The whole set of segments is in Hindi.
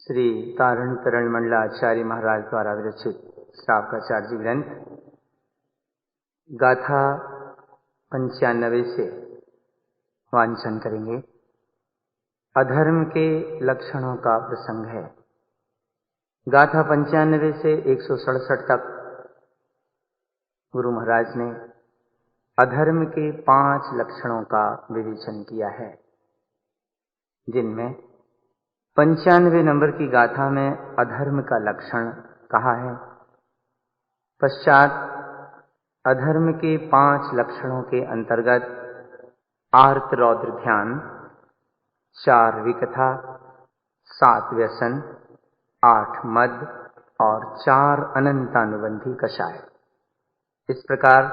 श्री तारण तरण मंडलाचार्य महाराज द्वारा विरचित श्रावकाचार्य ग्रंथ गाथा 95 से वांछन करेंगे। अधर्म के लक्षणों का प्रसंग है। गाथा 95 से 167 तक गुरु महाराज ने अधर्म के 5 लक्षणों का विवेचन किया है, जिनमें 95 नंबर की गाथा में अधर्म का लक्षण कहा है। पश्चात अधर्म के 5 लक्षणों के अंतर्गत आर्त रौद्र ध्यान, 4 विकथा, 7 व्यसन, 8 मद और 4 अनंतानुबंधी कषाय। इस प्रकार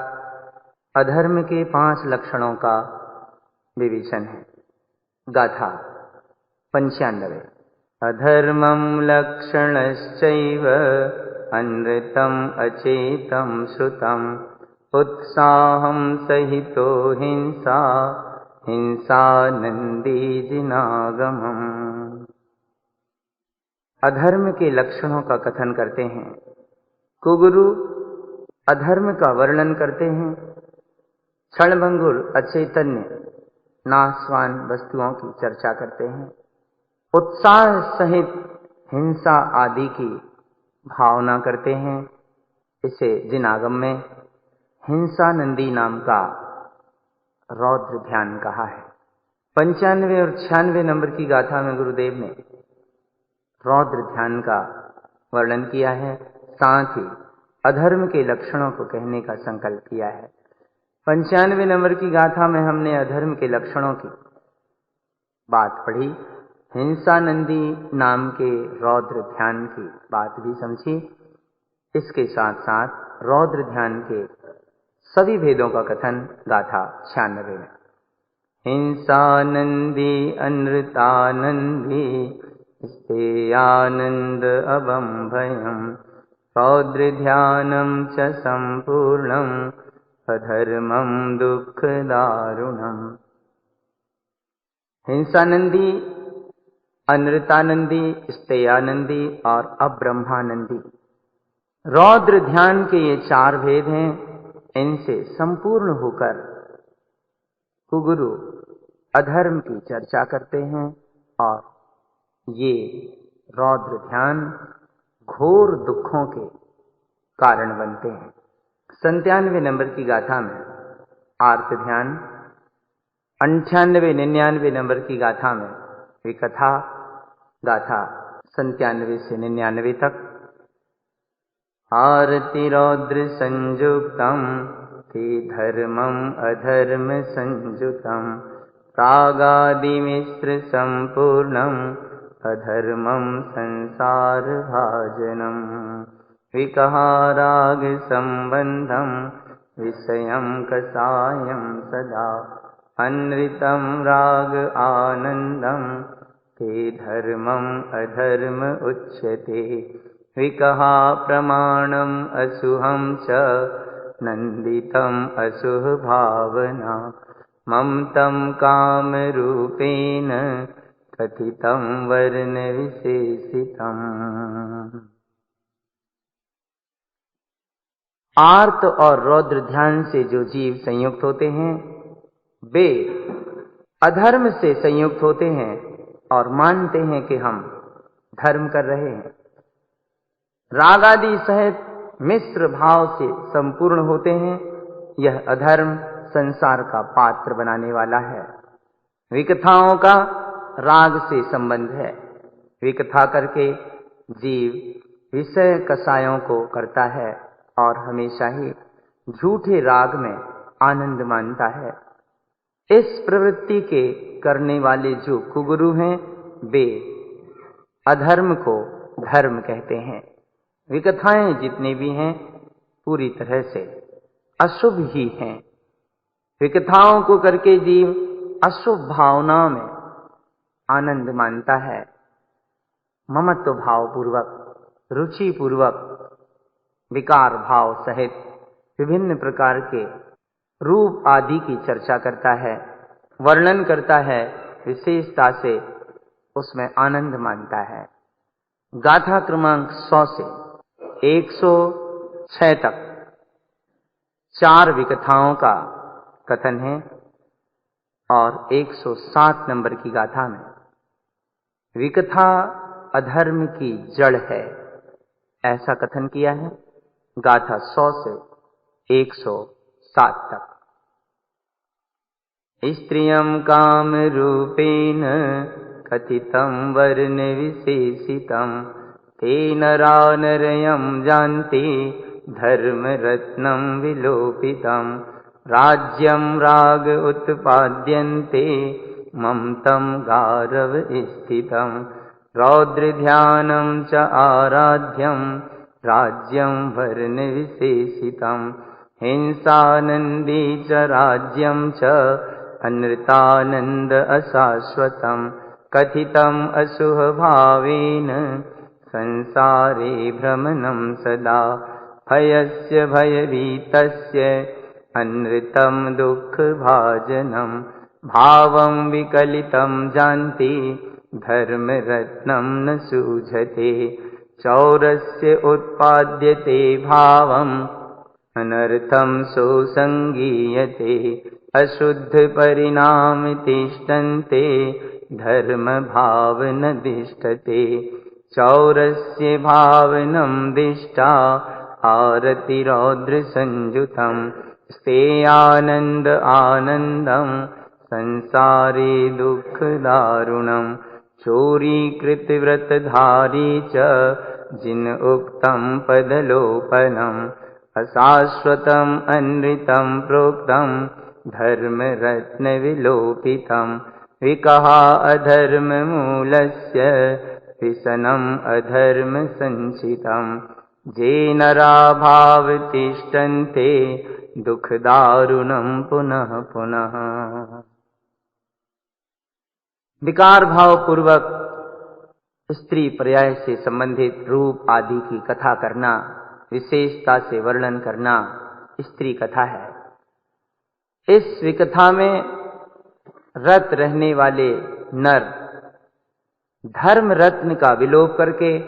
अधर्म के 5 लक्षणों का विवेचन है। गाथा 95। अधर्मं लक्षणश्चैव अनृतम् अचेतं श्रुतम् उत्साहं सहितो हिंसा हिंसानन्दी जिनागमम्। अधर्म के लक्षणों का कथन करते हैं। कुगुरु अधर्म का वर्णन करते हैं। क्षणभंगुर अचैतन्य नाशवान वस्तुओं की चर्चा करते हैं। उत्साह सहित हिंसा आदि की भावना करते हैं। इसे जिनागम में हिंसानंदी नाम का रौद्र ध्यान कहा है। 95 और 96 नंबर की गाथा में गुरुदेव ने रौद्र ध्यान का वर्णन किया है, साथ ही अधर्म के लक्षणों को कहने का संकल्प किया है। 95 नंबर की गाथा में हमने अधर्म के लक्षणों की बात पढ़ी, हिंसानंदी नाम के रौद्र ध्यान की बात भी समझी। इसके साथ साथ रौद्र ध्यान के सभी भेदों का कथन गाथा 96 में। हिंसानंदी अनृतानंदी स्तेयानंद अवम भयम रौद्र ध्यानम च संपूर्णम अधर्मम दुख दारुणम। हिंसानंदी, अनृतानंदी, स्तेयानंदी और अब्रह्मानंदी रौद्र ध्यान के ये 4 भेद हैं। इनसे संपूर्ण होकर कुगुरु अधर्म की चर्चा करते हैं और ये रौद्र ध्यान घोर दुखों के कारण बनते हैं। 97 नंबर की गाथा में आर्त ध्यान, 98 99 नंबर की गाथा में विकथा, गाथा 97 से 99 तक आरति रौद्र संयुक्तम ते धर्मम अधर्म संयुतम प्रागादि मिश्र संपूर्णम अधर्मम संसार भाजनम विकहाराग संबंधम विषयम कसायम सदा अनृतम राग आनंदम ते धर्मम अधर्म उच्यते विकहा प्रमाणम असुहम च नंदितम असुह भावना ममतम काम रूपेण कथितम वर्ण विशेषितम। आर्त और रौद्र ध्यान से जो जीव संयुक्त होते हैं वे अधर्म से संयुक्त होते हैं और मानते हैं कि हम धर्म कर रहे हैं। राग आदि सहित मिश्र भाव से संपूर्ण होते हैं। यह अधर्म संसार का पात्र बनाने वाला है। विकथाओं का राग से संबंध है। विकथा करके जीव विषय कसायों को करता है और हमेशा ही झूठे राग में आनंद मानता है। इस प्रवृत्ति के करने वाले जो कुगुरु हैं वे अधर्म को धर्म कहते हैं। विकथाएं जितनी भी हैं पूरी तरह से अशुभ ही हैं। विकथाओं को करके जीव अशुभ भावनाओं में आनंद मानता है। ममत्व भाव पूर्वक, रुचि पूर्वक, विकार भाव सहित विभिन्न प्रकार के रूप आदि की चर्चा करता है, वर्णन करता है, विशेषता से उसमें आनंद मानता है। गाथा क्रमांक 100 से 106 तक 4 विकथाओं का कथन है और 107 नंबर की गाथा में विकथा अधर्म की जड़ है, ऐसा कथन किया है। गाथा 100 से 107 तक। स्त्रियं काम रूपेण कथितं वर्ण विशेषितं तेन नरयं जानते धर्म रत्नं विलोपितं राज्यं राग उत्पाद्यन्ते ममतं गारव स्थितं रौद्र ध्यानं च आराध्यं राज्यं वर्ण विशेषितं हिंसानंदी च राज्यं च अनृतानंद अशाश्वतं कथितं असुह भावेन संसारे भ्रमणं सदा भयस्य भयभीतस्य अनृतं दुःखभाजनं भावं विकलितं जानति धर्मरत्नं न सूझते चौरस्य उत्पाद्यते भावम् अनर्थं सोऽसंगीयते अशुद्ध परिणाम तिष्ठन्ते धर्म भाव न दिष्टते चौरस्य भावनं दिष्टा आरति रौद्र संयुतं स्तेयानंद आनंदं संसारे दुख दारुणं चोरी कृत व्रतधारी च जिन उक्तं पदलोपनम् अशाश्वतम् अनृतं प्रोक्तं धर्म रत्न विलोपितं विकहा अधर्म मूलस्य विसनम् अधर्म संचितं जे नरा भाव तिष्ठन्ते दुख दारुणं पुनः पुनः। विकार भाव पूर्वक स्त्री पर्याय से संबंधित रूप आदि की कथा करना, विशेषता से वर्णन करना स्त्री कथा है। इस विकथा में रत रहने वाले नर धर्म रत्न का विलोप करके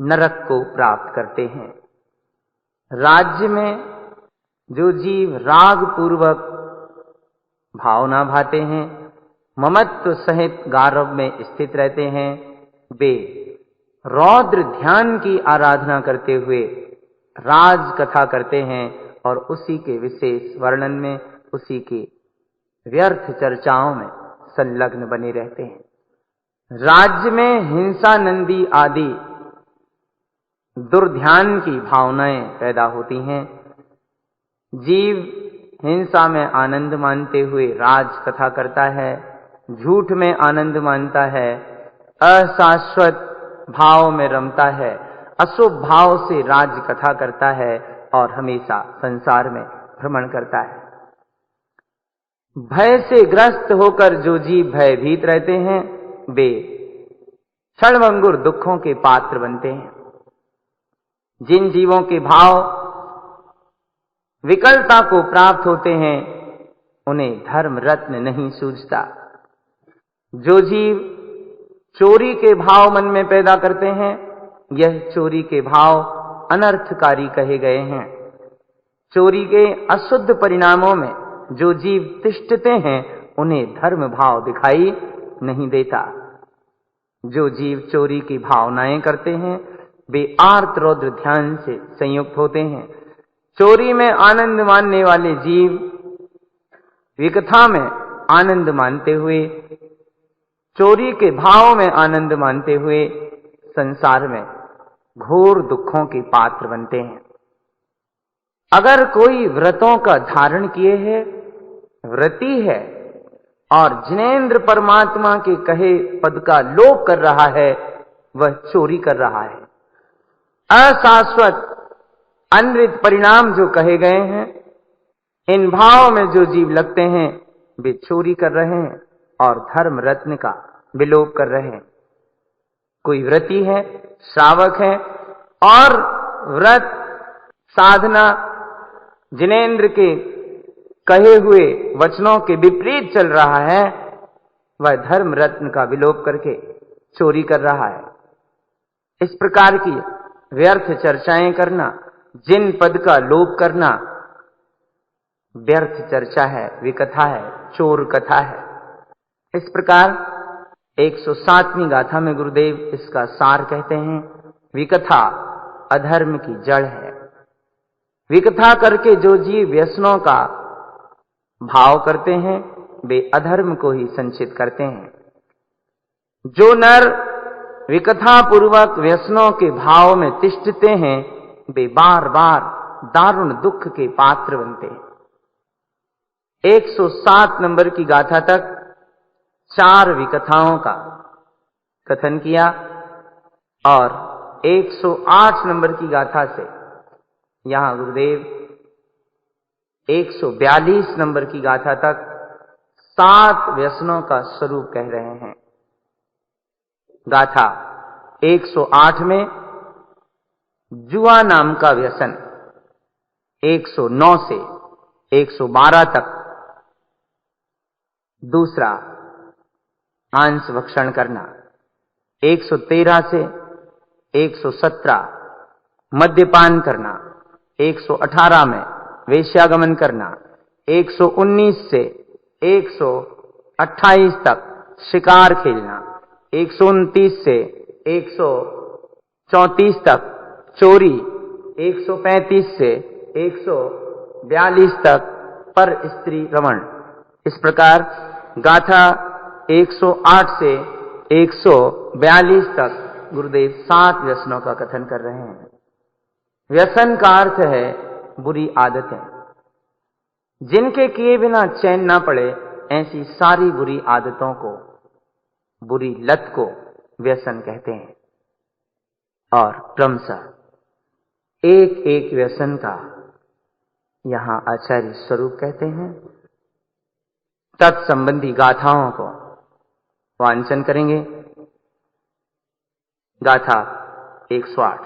नरक को प्राप्त करते हैं। राज्य में जो जीव राग पूर्वक भावना भाते हैं, ममत्व सहित गारव में स्थित रहते हैं, वे रौद्र ध्यान की आराधना करते हुए राज कथा करते हैं और उसी के विशेष वर्णन में, उसी के व्यर्थ चर्चाओं में संलग्न बने रहते हैं। राज्य में हिंसा नंदी आदि दुर्ध्यान की भावनाएं पैदा होती हैं। जीव हिंसा में आनंद मानते हुए राज कथा करता है, झूठ में आनंद मानता है, अशाश्वत भाव में रमता है, अशुभ भाव से राज कथा करता है और हमेशा संसार में भ्रमण करता है। भय से ग्रस्त होकर जो जीव भयभीत रहते हैं, वे क्षणभंगुर दुखों के पात्र बनते हैं। जिन जीवों के भाव विकलता को प्राप्त होते हैं, उन्हें धर्म रत्न नहीं सूझता। जो जीव चोरी के भाव मन में पैदा करते हैं, यह चोरी के भाव अनर्थकारी कहे गए हैं। चोरी के अशुद्ध परिणामों में जो जीव तिष्ठते हैं, उन्हें धर्म भाव दिखाई नहीं देता। जो जीव चोरी की भावनाएं करते हैं, वे आर्त रौद्र ध्यान से संयुक्त होते हैं। चोरी में आनंद मानने वाले जीव विकथा में आनंद मानते हुए, चोरी के भाव में आनंद मानते हुए संसार में घोर दुखों के पात्र बनते हैं। अगर कोई व्रतों का धारण किए है, व्रती है और जिनेंद्र परमात्मा के कहे पद का लोप कर रहा है, वह चोरी कर रहा है। अशाश्वत अनृत परिणाम जो कहे गए हैं, इन भाव में जो जीव लगते हैं, वे चोरी कर रहे हैं और धर्म रत्न का विलोप कर रहे हैं। कोई व्रती है, श्रावक है और व्रत साधना जिनेंद्र के कहे हुए वचनों के विपरीत चल रहा है, वह धर्म रत्न का विलोप करके चोरी कर रहा है। इस प्रकार की व्यर्थ चर्चाएं करना, जिन पद का लोभ करना व्यर्थ चर्चा है, विकथा है, चोर कथा है। इस प्रकार 107वीं गाथा में गुरुदेव इसका सार कहते हैं, विकथा अधर्म की जड़ है। विकथा करके जो जीव व्यसनों का भाव करते हैं वे अधर्म को ही संचित करते हैं। जो नर विकथा पूर्वक व्यसनों के भाव में तिष्ठते हैं वे बार बार दारुण दुख के पात्र बनते हैं। 107 नंबर की गाथा तक 4 विकथाओं का कथन किया और 108 नंबर की गाथा से यहां गुरुदेव 142 नंबर की गाथा तक 7 व्यसनों का स्वरूप कह रहे हैं। गाथा 108 में जुआ नाम का व्यसन, 109 से 112 तक दूसरा मांस भक्षण करना, 113 से 117 मद्यपान करना, 118 में वेश्यागमन करना, 119 से 128 तक शिकार खेलना, 129 से 134 तक चोरी, 135 से 142 तक पर स्त्री रमण। इस प्रकार गाथा 108 से 142 तक गुरुदेव 7 व्यसनों का कथन कर रहे हैं। व्यसन का अर्थ है बुरी आदतें, जिनके किए बिना चैन ना पड़े, ऐसी सारी बुरी आदतों को, बुरी लत को व्यसन कहते हैं। और क्रमशः एक एक व्यसन का यहां आचार्य स्वरूप कहते हैं। तत्संबंधी गाथाओं को वांचन करेंगे। गाथा 108।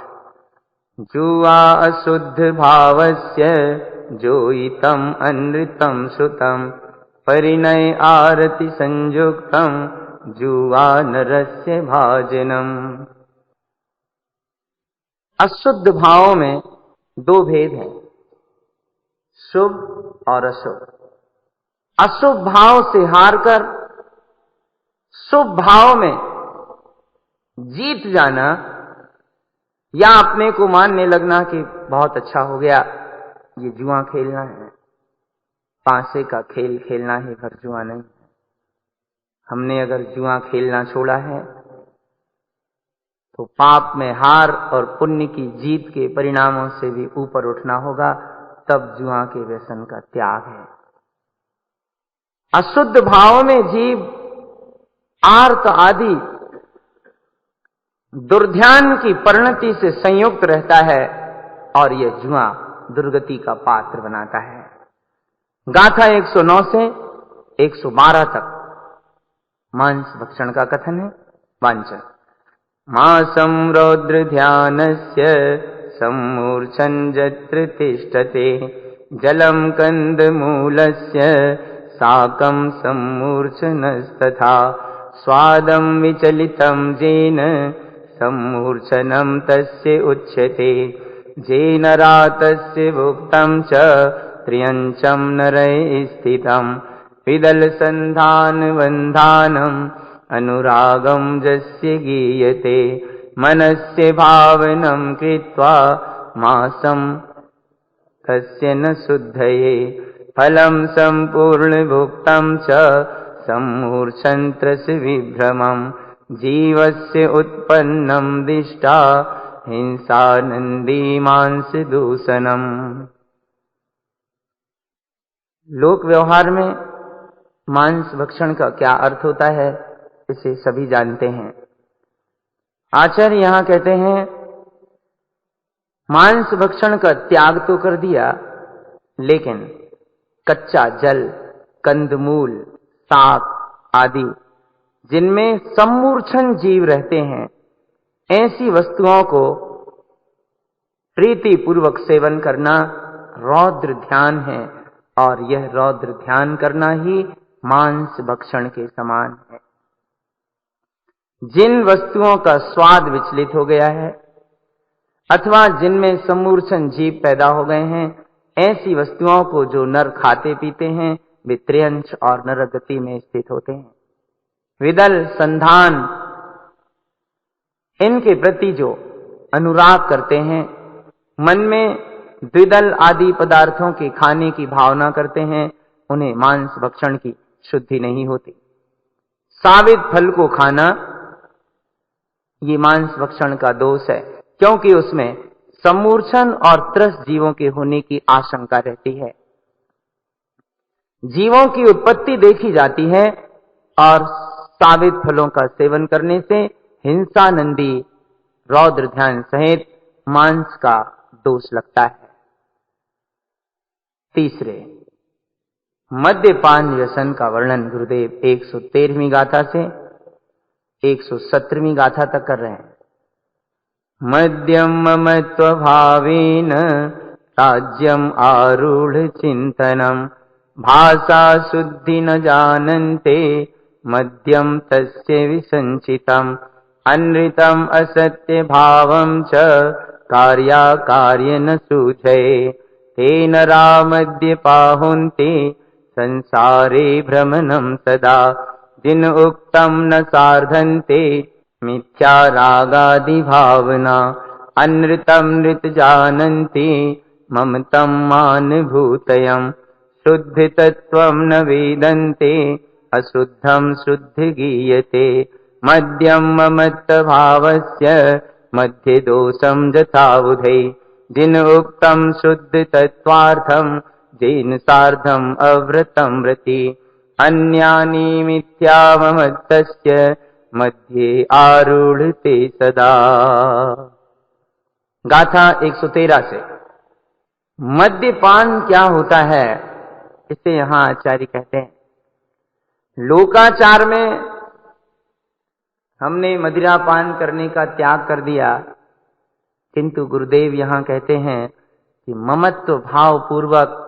जुआ अशुद्ध भावस्य जोइतम अनृतम श्रुतम परिणय आरति संयुक्तम जुआ नरस्य भाजनम। अशुद्ध भावों में 2 भेद हैं, शुभ और अशुभ। अशुभ भाव से हारकर शुभ भाव में जीत जाना या अपने को मानने लगना कि बहुत अच्छा हो गया, ये जुआ खेलना है, पासे का खेल खेलना है, पर जुआ नहीं। हमने अगर जुआ खेलना छोड़ा है तो पाप में हार और पुण्य की जीत के परिणामों से भी ऊपर उठना होगा, तब जुआ के व्यसन का त्याग है। अशुद्ध भाव में जीव आर्त आदि दुर्ध्यान की परिणति से संयुक्त रहता है और यह जुआ दुर्गति का पात्र बनाता है। गाथा 109 से 112 तक मांस भक्षण का कथन है, वांचन। मासं रौद्र ध्यानस्य सम्मूर्छन् यत्र तिष्ठते जलं कंदमूलस्य साकं सम्मूर्छनस्तथा स्वादं विचलितं येन सम्मूर्छनं तस्य उच्यते येन रातस्य भुक्तं च त्र्यञ्चं नरैः स्थितं विदलसन्धानबन्धानम् अनुरागं यस्य गीयते मनस्य भावनं कृत्वा मासं तस्य न शुद्धये फलं सम्पूर्णभुक्तं च सम्मूर्छन्त्रस्य विभ्रमं जीवस्य उत्पन्नं दिष्टा हिंसानन्दी मांसदूषणम्। लोक व्यवहार में मांस भक्षण का क्या अर्थ होता है, इसे सभी जानते हैं। आचार्य यहां कहते हैं मांस भक्षण का त्याग तो कर दिया, लेकिन कच्चा जल, कंदमूल, साग आदि जिनमें सम्मूर्छन जीव रहते हैं, ऐसी वस्तुओं को प्रीति पूर्वक सेवन करना रौद्र ध्यान है और यह रौद्र ध्यान करना ही मांस भक्षण के समान है। जिन वस्तुओं का स्वाद विचलित हो गया है अथवा जिनमें सम्मूर्छन जीव पैदा हो गए हैं, ऐसी वस्तुओं को जो नर खाते पीते हैं वे त्रियंश और नरगति में स्थित होते हैं। विदल, संधान, इनके प्रति जो अनुराग करते हैं, मन में द्विदल आदि पदार्थों के खाने की भावना करते हैं, उन्हें मांस भक्षण की शुद्धि नहीं होती। सावित फल को खाना ये मांस भक्षण का दोष है, क्योंकि उसमें सम्मूर्छन और त्रस्त जीवों के होने की आशंका रहती है। जीवों की उत्पत्ति देखी जाती है और सावित फलों का सेवन करने से हिंसा, नंदी, रौद्र ध्यान सहित मांस का दोष लगता है। तीसरे, मद्यपान व्यसन का वर्णन गुरुदेव 113वीं गाथा से 117वीं गाथा तक कर रहे हैं। मद्यम ममत्व भावेन राज्यम आरूढ़ चिंतनम भाषा शुद्धि न जानन्ते मद्यम तस्य विसंचितम अनृतम असत्य भावम च कार्याकार्य न सूझये तेन रामद्यपाहुन्ते संसारे भ्रमणं सदा जिन उक्तम न सार्धन्ते मिथ्या रागादि भावना अनृतम नृत जानन्ति ममतं मानभूतयम् शुद्धि तत्त्वं न वेदन्ते अशुद्धं शुद्धि गीयते मद्यं ममत्व भावस्य मध्ये दोषं यथावुधे जिन उक्तं शुद्ध तत्त्वार्थं जेन सार्धम् अव्रतं व्रति अन्यानि मिथ्या ममत्तस्य मध्ये आरूढ़ते सदा। गाथा 113 से मद्यपान क्या होता है, इसे यहां आचार्य कहते हैं, लोकाचार में हमने मदिरा पान करने का त्याग कर दिया, किंतु गुरुदेव यहां कहते हैं कि ममत्व भाव पूर्वक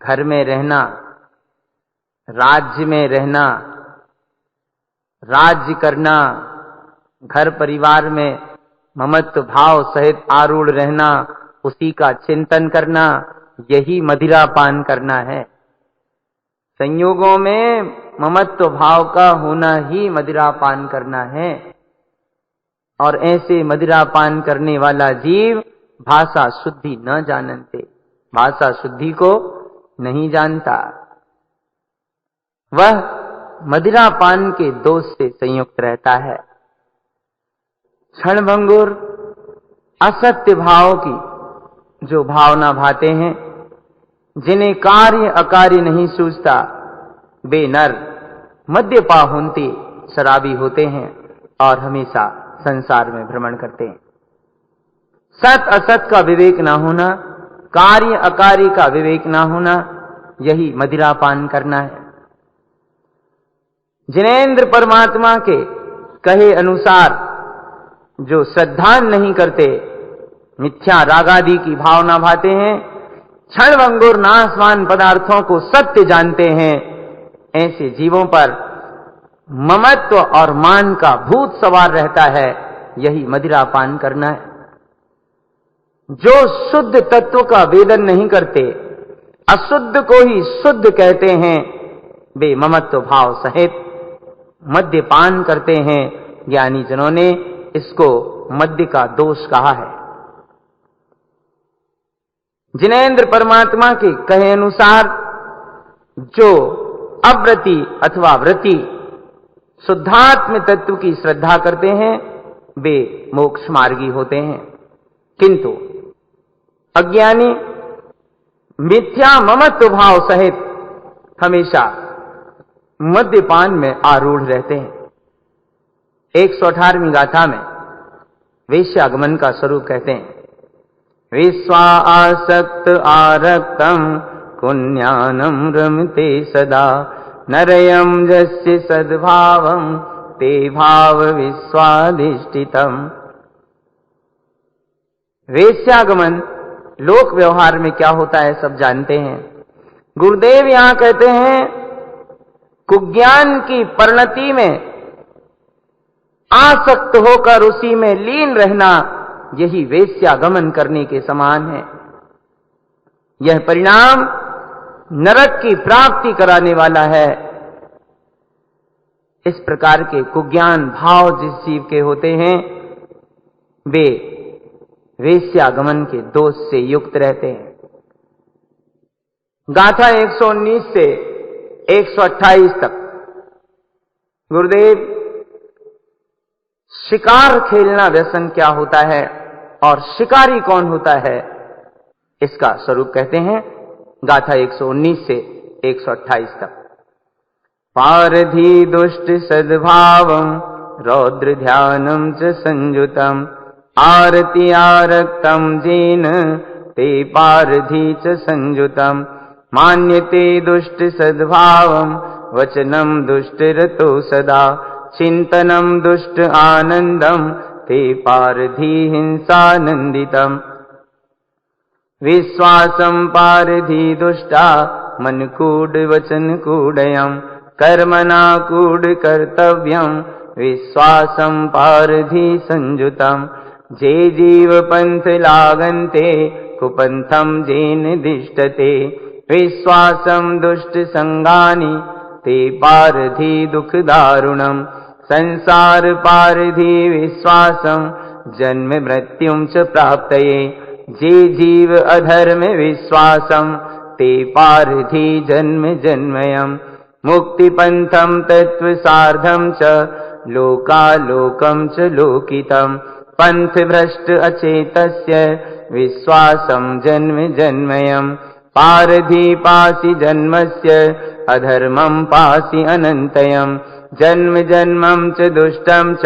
घर में रहना, राज्य में रहना, राज्य करना, घर परिवार में ममत्व भाव सहित आरूढ़ रहना, उसी का चिंतन करना, यही मदिरा पान करना है। संयोगों में ममत्व भाव का होना ही मदिरा पान करना है। और ऐसे मदिरा पान करने वाला जीव भाषा शुद्धि न जानते, भाषा शुद्धि को नहीं जानता, वह मदिरा पान के दोष से संयुक्त रहता है। क्षणभंगुर असत्य भाव की जो भावना भाते हैं, जिन्हें कार्य अकार्य नहीं सूझता, वे नर मद्यपाहुन्ति शराबी होते हैं और हमेशा संसार में भ्रमण करते हैं। सत असत का विवेक ना होना, कार्य अकार्य का विवेक ना होना, यही मदिरा पान करना है। जिनेंद्र परमात्मा के कहे अनुसार जो श्रद्धा नहीं करते, मिथ्या रागादि की भावना भाते हैं, क्षणभंगुर नाशवान पदार्थों को सत्य जानते हैं, ऐसे जीवों पर ममत्व और मान का भूत सवार रहता है, यही मदिरा पान करना है। जो शुद्ध तत्व का वेदन नहीं करते, अशुद्ध को ही शुद्ध कहते हैं, वे ममत्व भाव सहित मद्यपान करते हैं। ज्ञानी जनों ने इसको मद्य का दोष कहा है। जिनेंद्र परमात्मा के कहे अनुसार जो अव्रति अथवा व्रति शुद्धात्म तत्व की श्रद्धा करते हैं, वे मोक्ष मार्गी होते हैं, किंतु अज्ञानी मिथ्या ममत्व भाव सहित हमेशा मद्यपान में आरूढ़ रहते हैं। 118वीं गाथा में वेश्यागमन का स्वरूप कहते हैं, विश्वा आसक्त आरक्तम कुन्यानम रमते सदा नरयम जस्य सद्भावम ते भाव विश्वाधिष्ठितम। वेश्यागमन लोक व्यवहार में क्या होता है सब जानते हैं। गुरुदेव यहां कहते हैं कुज्ञान की परिणति में आसक्त होकर उसी में लीन रहना, यही वेश्यागमन करने के समान है। यह परिणाम नरक की प्राप्ति कराने वाला है। इस प्रकार के कुज्ञान भाव जिस जीव के होते हैं, वे वेश्यागमन के दोष से युक्त रहते हैं। गाथा 119 से 128 तक गुरुदेव शिकार खेलना व्यसन क्या होता है और शिकारी कौन होता है, इसका स्वरूप कहते हैं। गाथा 119 से 128 तक। पारधी दुष्ट सद्भावं रौद्र ध्यानं च संयुतम् आरति आरक्तं जेन ते पारधी च संयुतम् मान्यते दुष्ट सद्भावं वचनं दुष्ट रतो सदा चिंतनं दुष्ट आनंदं ते पारधी हिंसानंदितम् विश्वासं पारधी दुष्टा मन कूड वचन कूडयम् कर्मणा कूड कर्तव्यम् विश्वासं पारधी संयुतम् जे जीव पंथ लागन्ते कुपंथं जेन दिष्टते विश्वासं दुष्ट संगानि ते पारधी दुख दारुणम् संसार पारधी विश्वासं जन्म मृत्युं च प्राप्तये जे जीव अधर्म विश्वासं ते पारधी जन्म जन्मयम् मुक्ति पंथं तत्व सार्धं च लोकालोकं च लोकितम् पंथ भ्रष्ट अचेतस्य विश्वासं जन्म जन्मयम् पारधी पासि जन्मस्य अधर्मं पासि अनन्तयम् जन्म जन्मं च दुष्टं च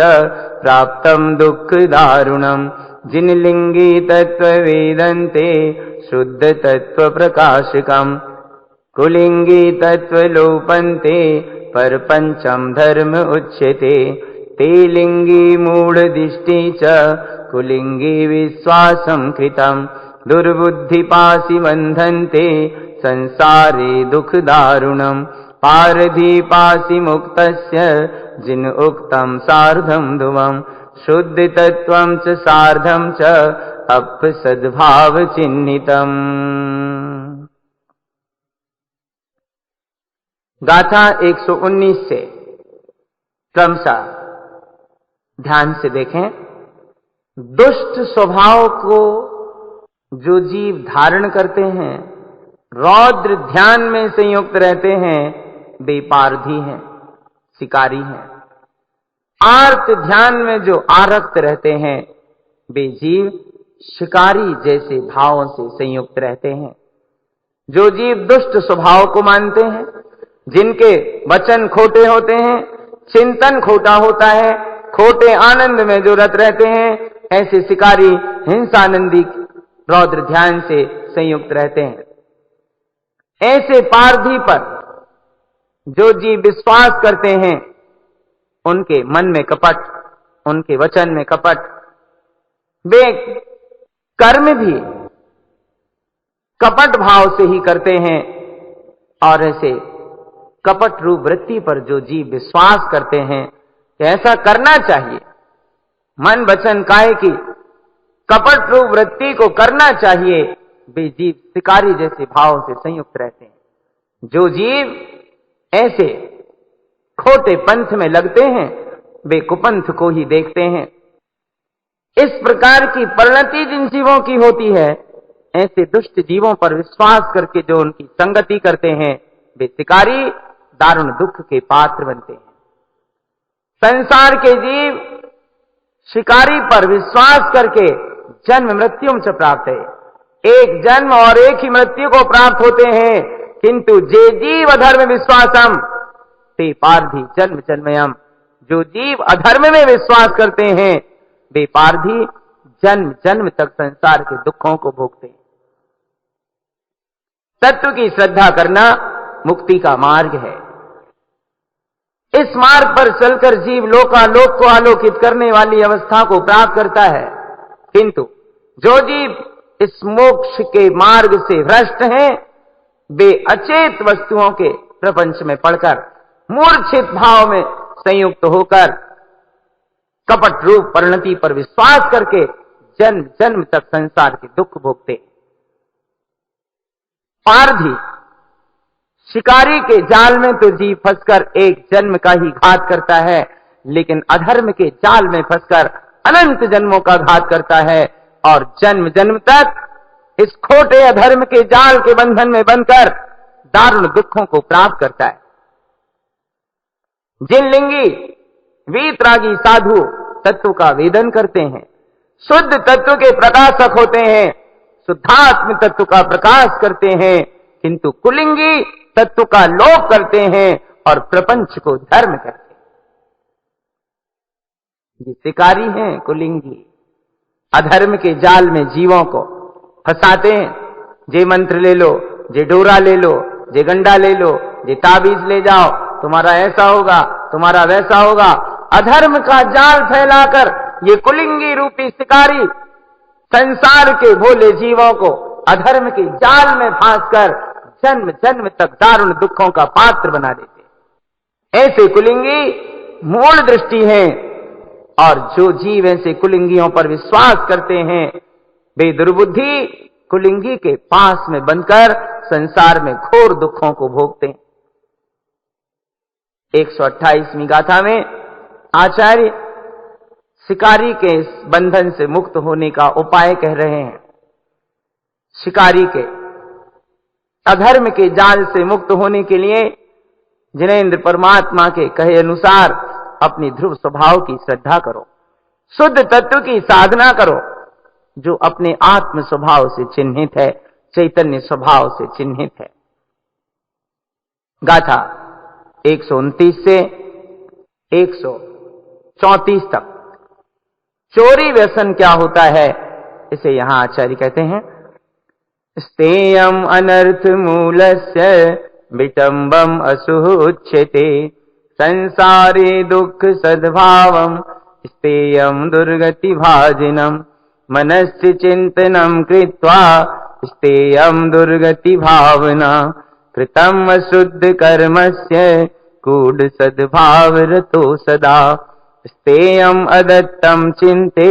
प्राप्तं दुःख दारुणम् जिन लिंगी तत्व वेदन्ते शुद्ध तत्व प्रकाशकम् कुलिंगी तत्व लोपन्ते परपंचम धर्म उच्यते ते लिंगी मूढ़ दिष्टि च कुलिंगी विश्वासं कृतम् दुर्बुद्धि पासि बन्धन्ते संसारे दुख दारुणम् पारधी पासि मुक्तस्य जिन उक्तं सार्धं ध्रुवम् शुद्ध तत्वं च सार्धं च अप सद्भाव चिन्हितम्। गाथा 119 से क्रमशः ध्यान से देखें। दुष्ट स्वभाव को जो जीव धारण करते हैं, रौद्र ध्यान में संयुक्त रहते हैं, बेपारधी हैं, शिकारी हैं। आर्त ध्यान में जो आरक्त रहते हैं, वे जीव शिकारी जैसे भावों से संयुक्त रहते हैं। जो जीव दुष्ट स्वभाव को मानते हैं, जिनके वचन खोटे होते हैं, चिंतन खोटा होता है, खोटे आनंद में जो रत रहते हैं, ऐसे शिकारी हिंसानंदी रौद्र ध्यान से संयुक्त रहते हैं। ऐसे पारधी पर जो जीव विश्वास करते हैं, उनके मन में कपट, उनके वचन में कपट, वे कर्म भी कपट भाव से ही करते हैं। और ऐसे कपट रूप वृत्ति पर जो जीव विश्वास करते हैं कि ऐसा करना चाहिए, मन वचन काया की कपट रूप वृत्ति को करना चाहिए, वे जीव शिकारी जैसे भाव से संयुक्त रहते हैं। जो जीव ऐसे खोटे पंथ में लगते हैं, वे कुपंथ को ही देखते हैं। इस प्रकार की परिणति जिन जीवों की होती है, ऐसे दुष्ट जीवों पर विश्वास करके जो उनकी संगति करते हैं, वे शिकारी दारुण दुख के पात्र बनते हैं। संसार के जीव शिकारी पर विश्वास करके जन्म मृत्यु से प्राप्त है, एक जन्म और एक ही मृत्यु को प्राप्त होते हैं। किंतु जे जीव अधर्म विश्वासम ते पारधी जन्म जन्मयम, जो जीव अधर्म में विश्वास करते हैं, वे पारधी जन्म जन्म तक संसार के दुखों को भोगते हैं। तत्व की श्रद्धा करना मुक्ति का मार्ग है। इस मार्ग पर चलकर जीव लोकालोक को आलोकित करने वाली अवस्था को प्राप्त करता है। किंतु जो जीव इस मोक्ष के मार्ग से भ्रष्ट हैं, वे अचेत वस्तुओं के प्रपंच में पड़कर मूर्छित भाव में संयुक्त होकर कपट रूप परिणति पर विश्वास करके जन्म जन्म तक संसार के दुख भोगते। पारधी, शिकारी के जाल में तो जीव फंसकर एक जन्म का ही घात करता है, लेकिन अधर्म के जाल में फंसकर अनंत जन्मों का घात करता है और जन्म जन्म तक इस खोटे अधर्म के जाल के बंधन में बंधकर दारुण दुखों को प्राप्त करता है। जिन लिंगी वीतरागी साधु तत्व का वेदन करते हैं, शुद्ध तत्व के प्रकाशक होते हैं, शुद्धात्म तत्व का प्रकाश करते हैं, किंतु कुलिंगी तत्व का लोप करते हैं और प्रपंच को धर्म करते हैं। ये शिकारी हैं कुलिंगी, अधर्म के जाल में जीवों को फंसाते हैं। जे मंत्र ले लो, जे डोरा ले लो, जे गंडा ले लो, जे ताबीज ले जाओ, तुम्हारा ऐसा होगा, तुम्हारा वैसा होगा। अधर्म का जाल फैलाकर ये कुलिंगी रूपी शिकारी संसार के भोले जीवों को अधर्म के जाल में फांसकर जन्म जन्म तक दारुण दुखों का पात्र बना देते। ऐसे कुलिंगी मूल दृष्टि है, और जो जीव ऐसे कुलिंगियों पर विश्वास करते हैं वे दुर्बुद्धि कुलिंगी के पास में बनकर संसार में घोर दुखों को भोगते हैं। 128वीं गाथा में आचार्य शिकारी के इस बंधन से मुक्त होने का उपाय कह रहे हैं। शिकारी के अधर्म के जाल से मुक्त होने के लिए जिनेंद्र परमात्मा के कहे अनुसार अपनी ध्रुव स्वभाव की श्रद्धा करो, शुद्ध तत्व की साधना करो, जो अपने आत्म स्वभाव से चिन्हित है, चैतन्य स्वभाव से चिन्हित है। गाथा 129 से 134 तक चोरी व्यसन क्या होता है, इसे यहां आचार्य कहते हैं। स्तेयम अनर्थ मूलस्य विटंबम असुच्यते संसारे दुख सद्भावम स्तेयम दुर्गति भाजनम मनस्य चिंतनम कृत्वा स्तेयम दुर्गति भावना कृतम अशुद्ध कर्मस्य कूढ़ सद्भाव रतो सदा स्तेयम अदत्तम चिंते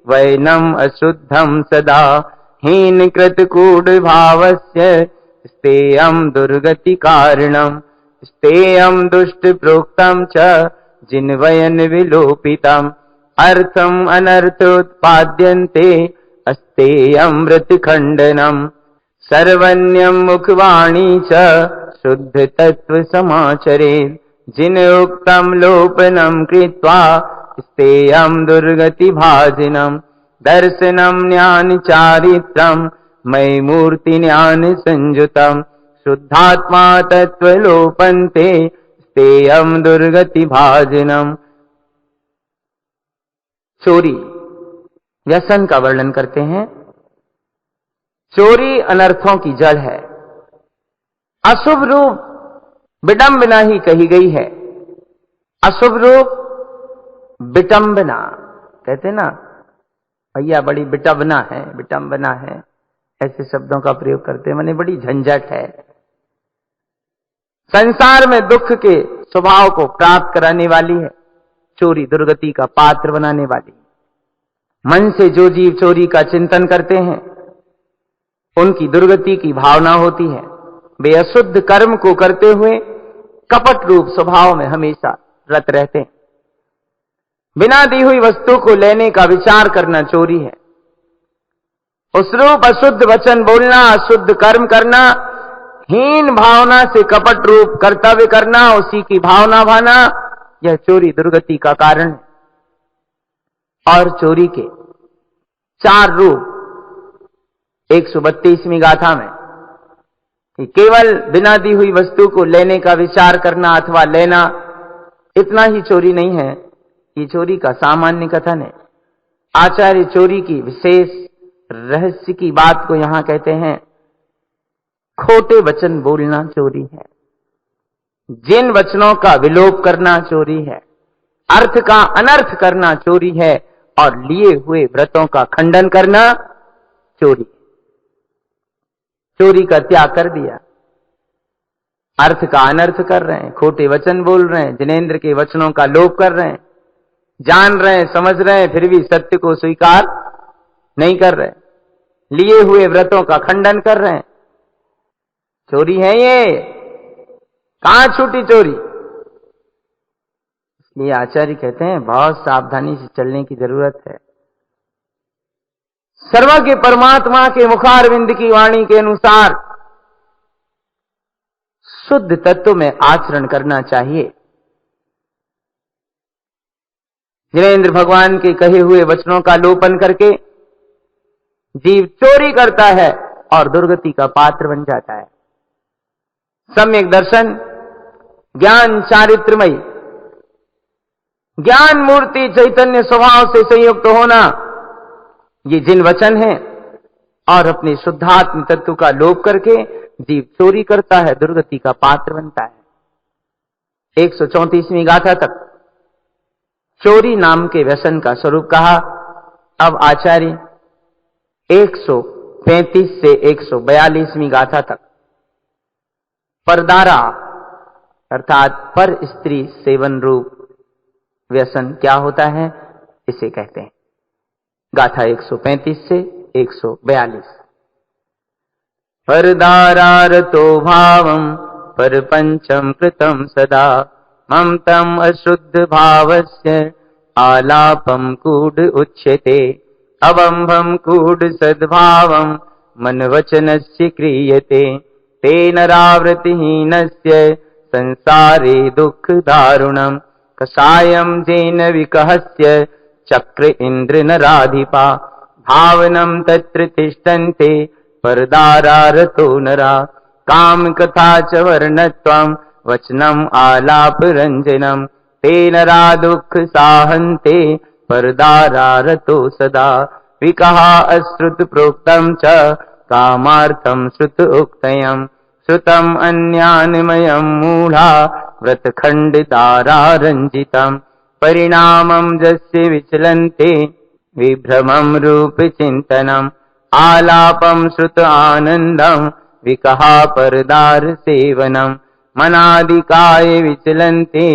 वैनम अशुद्धम सदा हीन कृत कूढ़ भावस्य स्तेयम दुर्गति कारणम स्तेयम दुष्ट प्रोक्तम च जिन्वयन विलोपितम अर्थम अनर्थ उत्पाद्यन्ते अस्तेयम मृत खंडनम सर्वन्यम मुखवाणी च शुद्ध तत्व समाचरे जिन उक्तम लोपनम कृत्वा स्तेयम दुर्गति भाजनम दर्शनम ज्ञान चारित्रम मयि मूर्ति ज्ञान संयुतम शुद्धात्मा तत्व लोपन्ते स्तेयम दुर्गति भाजनम। चोरी व्यसन का वर्णन करते हैं। चोरी अनर्थों की जड़ है, अशुभ रूप विडंबना ही कही गई है। अशुभ रूप विटंबना कहते ना, भैया बड़ी विटंबना है, विटंबना है, ऐसे शब्दों का प्रयोग करते हैं, माने बड़ी झंझट है। संसार में दुख के स्वभाव को प्राप्त कराने वाली है चोरी, दुर्गति का पात्र बनाने वाली। मन से जो जीव चोरी का चिंतन करते हैं उनकी दुर्गति की भावना होती है। वे अशुद्ध कर्म को करते हुए कपट रूप स्वभाव में हमेशा रत रहते हैं। बिना दी हुई वस्तु को लेने का विचार करना चोरी है। उस रूप अशुद्ध वचन बोलना, अशुद्ध कर्म करना, हीन भावना से कपट रूप कर्तव्य करना, उसी की भावना भाना, यह चोरी दुर्गति का कारण है। और चोरी के 4 रूप 132वीं गाथा में कि केवल बिना दी हुई वस्तु को लेने का विचार करना अथवा लेना इतना ही चोरी नहीं है, ये चोरी का सामान्य कथन है। आचार्य चोरी की विशेष रहस्य की बात को यहां कहते हैं, खोटे वचन बोलना चोरी है, जिन वचनों का विलोप करना चोरी है, अर्थ का अनर्थ करना चोरी है, और लिए हुए व्रतों का खंडन करना चोरी। चोरी का त्याग कर दिया, अर्थ का अनर्थ कर रहे हैं, खोटे वचन बोल रहे हैं, जिनेंद्र के वचनों का लोप कर रहे हैं, जान रहे हैं, समझ रहे हैं, फिर भी सत्य को स्वीकार नहीं कर रहे, लिए हुए व्रतों का खंडन कर रहे हैं। चोरी है ये, कहां छूटी चोरी। इसलिए आचार्य कहते हैं बहुत सावधानी से चलने की जरूरत है। सर्वज्ञ परमात्मा के मुखारविंद की वाणी के अनुसार शुद्ध तत्व में आचरण करना चाहिए। जिनेंद्र भगवान के कहे हुए वचनों का लोपन करके जीव चोरी करता है और दुर्गति का पात्र बन जाता है। सम्यक दर्शन, ज्ञान चारित्रमय, ज्ञान मूर्ति चैतन्य स्वभाव से संयुक्त होना, ये जिन वचन हैं, और अपने शुद्धात्म तत्व का लोप करके जीव चोरी करता है, दुर्गति का पात्र बनता है। 134वीं गाथा तक चोरी नाम के व्यसन का स्वरूप कहा। अब आचार्य 135 से 142वीं गाथा तक परदारा अर्थात पर स्त्री सेवन रूप व्यसन क्या होता है इसे कहते हैं। गाथा 135 से 142। परदारारतो भावं परपंचम कृतं सदा मम तम अशुद्ध भावस्य आलापम कूढ़ उच्यते अवंभम कूढ़ सद्भावं मन वचनस्य क्रियते तेन रावृतिहीनस्य संसारे दुःख दारुणम् कषायं जेन विकहस्य चक्र इंद्र नराधिपा भावनम तत्र तिष्ठन्ते परदारारतो नरा काम कथा च वर्णत्वं वचनम आलाप रंजनम ते नरा दुःख साहन्ते परदारारतो सदा विकहा अश्रुत प्रोक्तं च कामार्थं श्रुत उक्तयं श्रुतम अन्यान्मयं मूढ़ा व्रतखंडितारा रंजितम् परिणामं जस्य विचलन्ते विभ्रमं रूप चिंतनम् आलापं श्रुत आनंदं विकहा परदार सेवनम् मनादिकाय विचलन्ते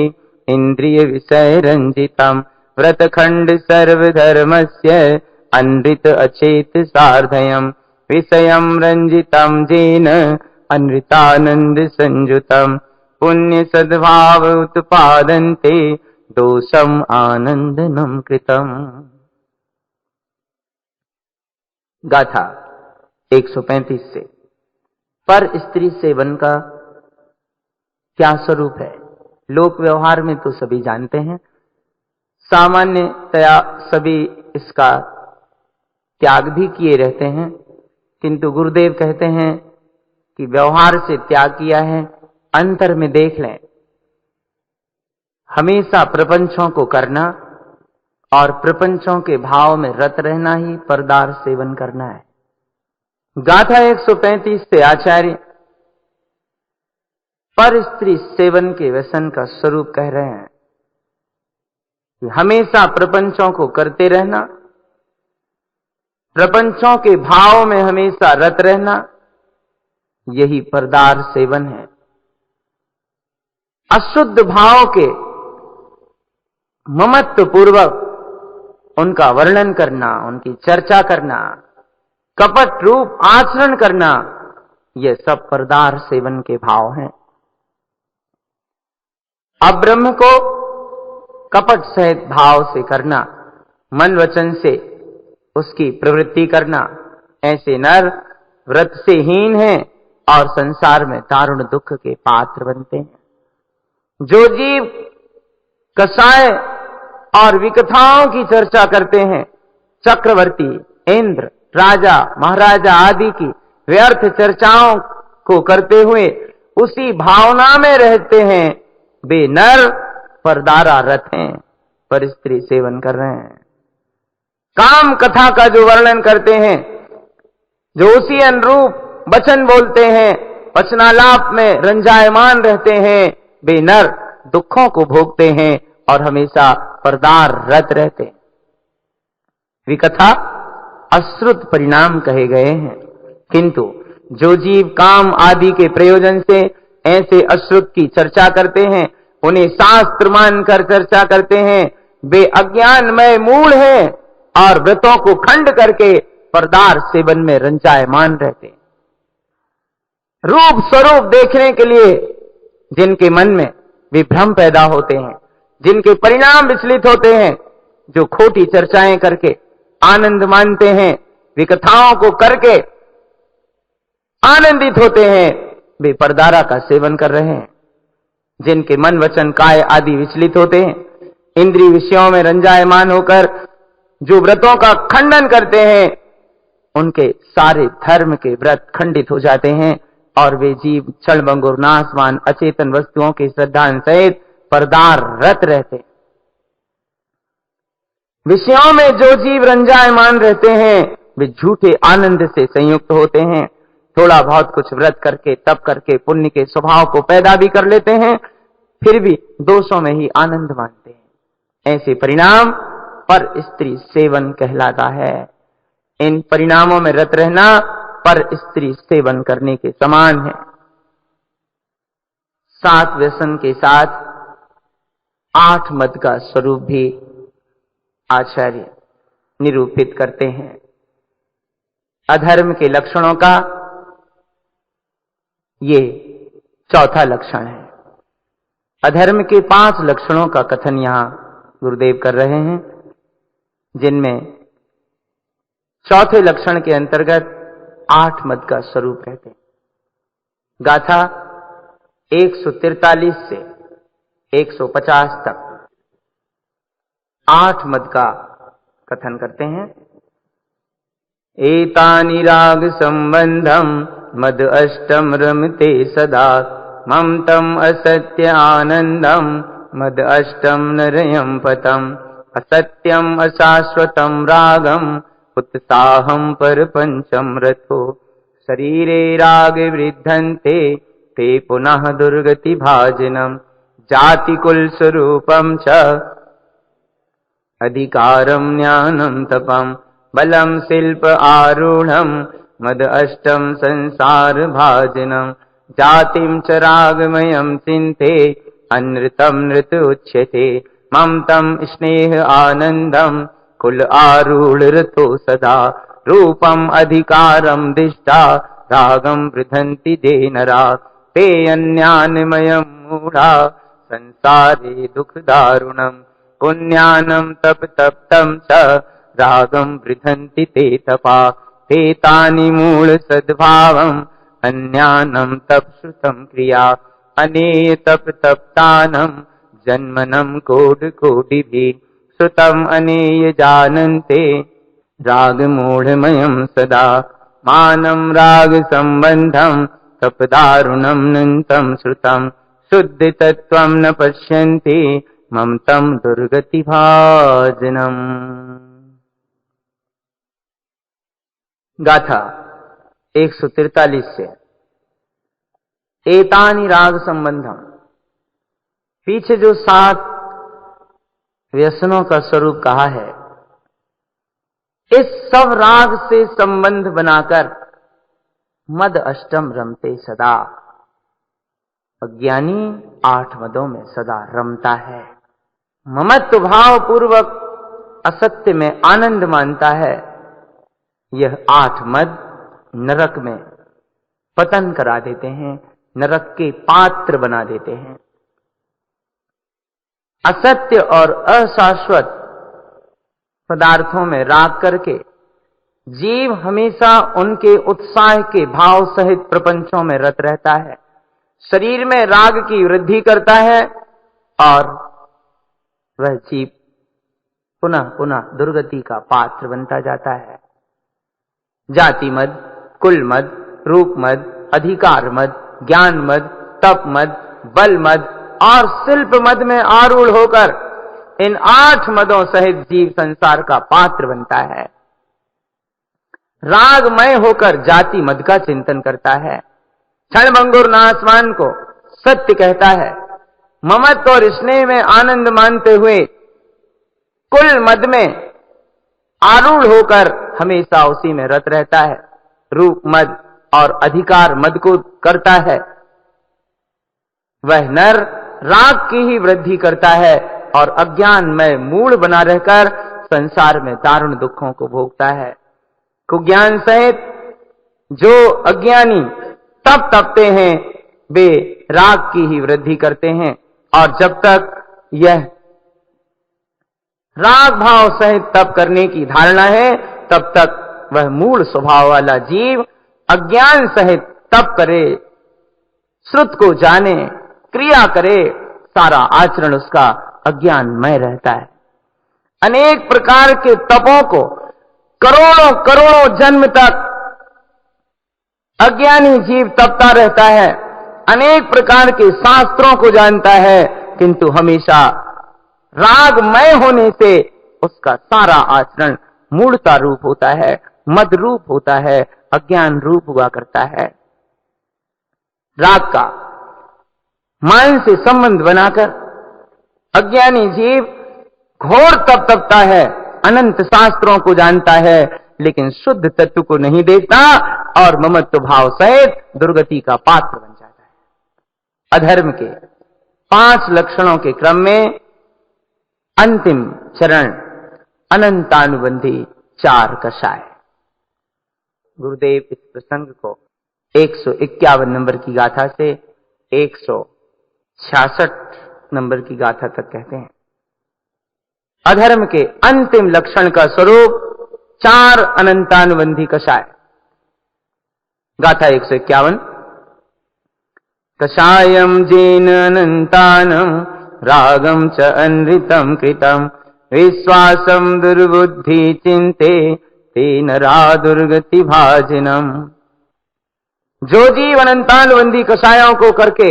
इंद्रिय विषय रंजितम् व्रतखंड सर्वधर्मस्य अनृत अचेत सार्धयम् विषयं रंजितं जेन अनृतानंद संयुतम् पुण्य सद्भाव उत्पादन्ते दोषम आनंदनम कृतम। गाथा 135 से पर स्त्री सेवन का क्या स्वरूप है। लोक व्यवहार में तो सभी जानते हैं, सामान्यतया सभी इसका त्याग भी किए रहते हैं, किंतु गुरुदेव कहते हैं कि व्यवहार से त्याग किया है, अंतर में देख लें। हमेशा प्रपंचों को करना और प्रपंचों के भाव में रत रहना ही परदार सेवन करना है। गाथा 135 से आचार्य पर स्त्री सेवन के व्यसन का स्वरूप कह रहे हैं कि हमेशा प्रपंचों को करते रहना, प्रपंचों के भाव में हमेशा रत रहना, यही परदार सेवन है। अशुद्ध भाव के ममत्व पूर्वक उनका वर्णन करना, उनकी चर्चा करना, कपट रूप आचरण करना, ये सब परदार सेवन के भाव हैं। अब्रह्म को कपट सहित भाव से करना, मन वचन से उसकी प्रवृत्ति करना, ऐसे नर व्रत से हीन हैं और संसार में दारुण दुख के पात्र बनते हैं। जो जीव कषाय और विकथाओं की चर्चा करते हैं, चक्रवर्ती, इंद्र, राजा, महाराजा आदि की व्यर्थ चर्चाओं को करते हुए उसी भावना में रहते हैं, वे नर परदारा रत हैं, पर स्त्री सेवन कर रहे हैं। काम कथा का जो वर्णन करते हैं, जो उसी अनुरूप वचन बोलते हैं, वचनालाप में रंजायमान रहते हैं, वे नर दुखों को भोगते हैं और हमेशा परदार रत रहते हैं। विकथा अश्रुत परिणाम कहे गए हैं, किंतु जो जीव काम आदि के प्रयोजन से ऐसे अश्रुत की चर्चा करते हैं, उन्हें शास्त्र मानकर चर्चा करते हैं, वे अज्ञानमय मूढ़ हैं और व्रतों को खंड करके परदार सेवन में रंजायमान रहते हैं। रूप स्वरूप देखने के लिए जिनके मन में विभ्रम पैदा होते हैं, जिनके परिणाम विचलित होते हैं, जो खोटी चर्चाएं करके आनंद मानते हैं, विकथाओं को करके आनंदित होते हैं, वे परदारा का सेवन कर रहे हैं। जिनके मन वचन काय आदि विचलित होते हैं, इंद्रिय विषयों में रंजायमान होकर जो व्रतों का खंडन करते हैं, उनके सारे धर्म के व्रत खंडित हो जाते हैं और वे जीव क्षणभंगुर नाशवान अचेतन वस्तुओं के श्रद्धान सहित परदार रत रहते हैं। विषयों में जो जीव रंजायमान रहते हैं वे झूठे आनंद से संयुक्त होते हैं। थोड़ा बहुत कुछ व्रत करके तप करके पुण्य के स्वभाव को पैदा भी कर लेते हैं, फिर भी दोषों में ही आनंद मानते हैं। ऐसे परिणाम पर स्त्री सेवन कहलाता है। इन परिणामों में रत रहना पर स्त्री सेवन करने के समान है। 7 व्यसन के साथ 8 मद का स्वरूप भी आचार्य निरूपित करते हैं। अधर्म के लक्षणों का ये चौथा लक्षण है। अधर्म के 5 लक्षणों का कथन यहां गुरुदेव कर रहे हैं, जिनमें चौथे लक्षण के अंतर्गत 8 मद का स्वरूप रहते हैं। गाथा 143 से 150 तक 8 मद का कथन करते हैं। एतानि राग संबंधम मद अष्टम रमते सदा मम तम असत्य आनंदम मद अष्टम नरयम पतम असत्यम अशाश्वतम रागम उत्साहम पर पंचम रथो शरीरे राग वृद्धन्ते ते पुनः दुर्गति भाजनम जाति कुल स्वरूपम च अधिकारम ज्ञानम तपम बलम शिल्प आरूढ़म मद अष्टम संसार भाजनम जातिम च रागमयम चिन्ते अनृतम नृत उच्यते मम तम स्नेह आनंदम कुल आरूढ़ रथो सदा रूपम अधिकारम दिष्टा रागम वृधन्ति दे नरा ते अन्यान्मयम मूढ़ा संसारे दुख दारुणम पुण्यानम तप तप्तम च रागम वृधन्ति ते तपा ते तानि मूल सद्भावम अन्यानम तप श्रुतम क्रिया अनेय तप तप्तानम जन्मनम कोड कोटिभि श्रुतम अनेय जानन्ते राग मूढ़मयम सदा मानम राग संबंधम तप दारुणम नंतम श्रुतम शुद्ध तत्वम न पश्यन्ति मम तम दुर्गति भाजनम। गाथा 143 से एतानि राग संबंधम, पीछे जो 7 व्यसनों का स्वरूप कहा है, इस सब राग से संबंध बनाकर मद अष्टम रमते सदा, अज्ञानी 8 मदों में सदा रमता है। ममत्व भाव पूर्वक असत्य में आनंद मानता है। यह 8 मद नरक में पतन करा देते हैं, नरक के पात्र बना देते हैं। असत्य और अशाश्वत पदार्थों में राग करके जीव हमेशा उनके उत्साह के भाव सहित प्रपंचों में रत रहता है। शरीर में राग की वृद्धि करता है और वह जीव पुनः पुनः दुर्गति का पात्र बनता जाता है। जाति मद, कुल मद, रूप मद, अधिकार मद, ज्ञान मद, तप मद, बल मद और शिल्प मद में आरूढ़ होकर इन 8 मदों सहित जीव संसार का पात्र बनता है। रागमय होकर जाति मद का चिंतन करता है। क्षणभंगुर नाशवान को सत्य कहता है। ममत्व और स्नेह में आनंद मानते हुए कुल मद में आरूढ़ होकर हमेशा उसी में रत रहता है। रूप मद और अधिकार मद को करता है। वह नर राग की ही वृद्धि करता है और अज्ञान में मूढ़ बना रहकर संसार में दारुण दुखों को भोगता है। कुज्ञान सहित जो अज्ञानी तप तपते हैं वे राग की ही वृद्धि करते हैं, और जब तक यह राग भाव सहित तप करने की धारणा है तब तक वह मूल स्वभाव वाला जीव अज्ञान सहित तप करे, श्रुत को जाने, क्रिया करे, सारा आचरण उसका अज्ञानमय रहता है। अनेक प्रकार के तपों को करोड़ों करोड़ों जन्म तक अज्ञानी जीव तपता रहता है, अनेक प्रकार के शास्त्रों को जानता है, किंतु हमेशा रागमय होने से उसका सारा आचरण मूढ़ता रूप होता है, मद रूप होता है, अज्ञान रूप हुआ करता है। राग का मान से संबंध बनाकर अज्ञानी जीव घोर तप तपता है, अनंत शास्त्रों को जानता है, लेकिन शुद्ध तत्व को नहीं देखता और ममत्व भाव सहित दुर्गति का पात्र बन जाता है। अधर्म के 5 लक्षणों के क्रम में अंतिम चरण अनंतानुबंधी 4 कषाय। गुरुदेव इस प्रसंग को 151 नंबर की गाथा से 166 नंबर की गाथा तक कहते हैं। अधर्म के अंतिम लक्षण का स्वरूप 4 अनंतानुबंधी कषाय। गाथा 151। कषायम जेन अनंतानम रागम च अनृतम कृतम विश्वासम दुर्बुद्धि चिंते तेन रा दुर्गति भाजनम। जो जीव अनंतानुबंधी कषायों को करके